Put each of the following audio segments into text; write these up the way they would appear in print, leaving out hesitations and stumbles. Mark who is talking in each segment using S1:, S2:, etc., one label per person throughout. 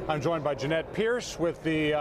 S1: I'm joined by Jeanette Pierce with the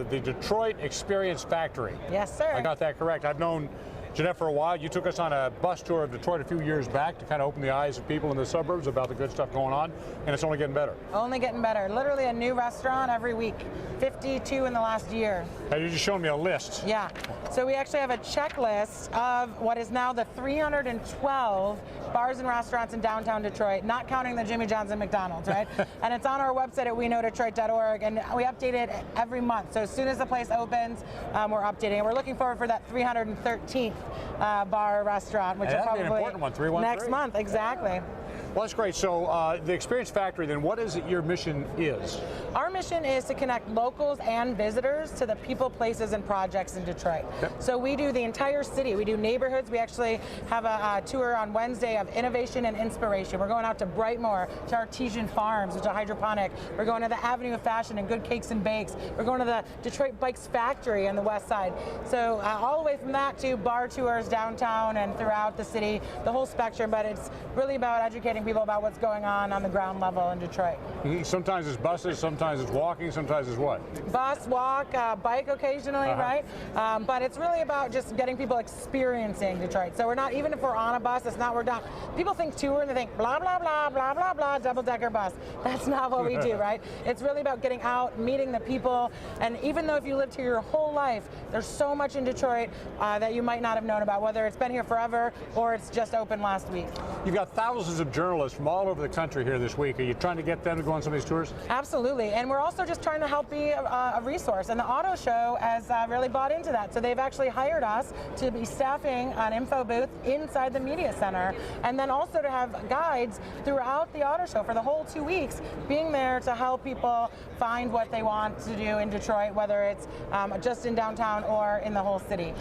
S1: Detroit Experience Factory.
S2: Yes, sir.
S1: I got that correct. I've known Jeanette for a while. You took us on a bus tour of Detroit a few years back to kind of open the eyes of people in the suburbs about the good stuff going on, and it's only getting better.
S2: Only getting better. Literally a new restaurant every week. 52 in the last year.
S1: Now, you just showed me a list.
S2: Yeah. So we actually have a checklist of what is now the 312 bars and restaurants in downtown Detroit, not counting the Jimmy John's and McDonald's, right? And it's on our website at weknowdetroit.org, and we update it every month. So as soon as the place opens, we're updating it. We're looking forward for that 313th bar or restaurant, which is probably
S1: an important one, 313.
S2: Next month, exactly.
S1: Well, that's great. So the Experience Factory, then, what is it your mission is?
S2: Our mission is to connect locals and visitors to the people, places, and projects in Detroit.
S1: Yep.
S2: So we do the entire city. We do neighborhoods. We actually have a tour on Wednesday of innovation and inspiration. We're going out to Brightmoor, to Artesian Farms, which is hydroponic. We're going to the Avenue of Fashion and Good Cakes and Bakes. We're going to the Detroit Bikes Factory on the west side. So all the way from that to bar tours downtown and throughout the city, the whole spectrum, but it's really about educating people about what's going on the ground level in Detroit.
S1: Sometimes it's buses, sometimes it's walking, sometimes it's what?
S2: Bus, walk, bike occasionally, right? But it's really about just getting people experiencing Detroit. So we're not, even if we're on a bus, it's not, we're not, people think tour and they think blah, blah, blah, blah, blah, blah, double-decker bus. That's not what we do, right? It's really about getting out, meeting the people, and even though if you lived here your whole life, there's so much in Detroit that you might not have known about, whether it's been here forever or it's just opened last week.
S1: You've got thousands of journalists from all over the country here this week. Are you trying to get them to go on some of these tours?
S2: Absolutely, and we're also just trying to help be a resource, and the auto show has really bought into that. So they've actually hired us to be staffing an info booth inside the media center, and then also to have guides throughout the auto show for the whole 2 weeks, being there to help people find what they want to do in Detroit, whether it's just in downtown or in the whole city.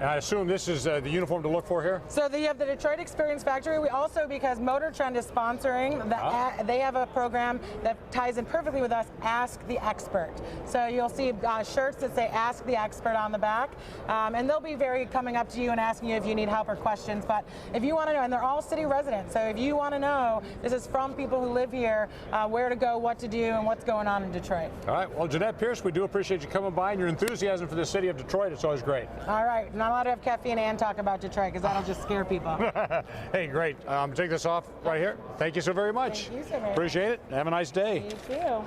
S1: And I assume this is the uniform to look for here?
S2: So you have the Detroit Experience Factory. We also, because Motor Trend is sponsoring, they have a program that ties in perfectly with us, Ask the Expert. So you'll see shirts that say Ask the Expert on the back, and they'll be coming up to you and asking you if you need help or questions. But if you want to know, and they're all city residents, so if you want to know, this is from people who live here, where to go, what to do, and what's going on in Detroit. All
S1: right, well, Jeanette Pierce, we do appreciate you coming by and your enthusiasm for the city of Detroit. It's always great.
S2: All right. Not allowed to have caffeine and talk about Detroit because that'll just scare people.
S1: Hey, great. Take this off right here. Thank you so very much.
S2: Thank you so much.
S1: Appreciate it. Have a nice day.
S2: You too.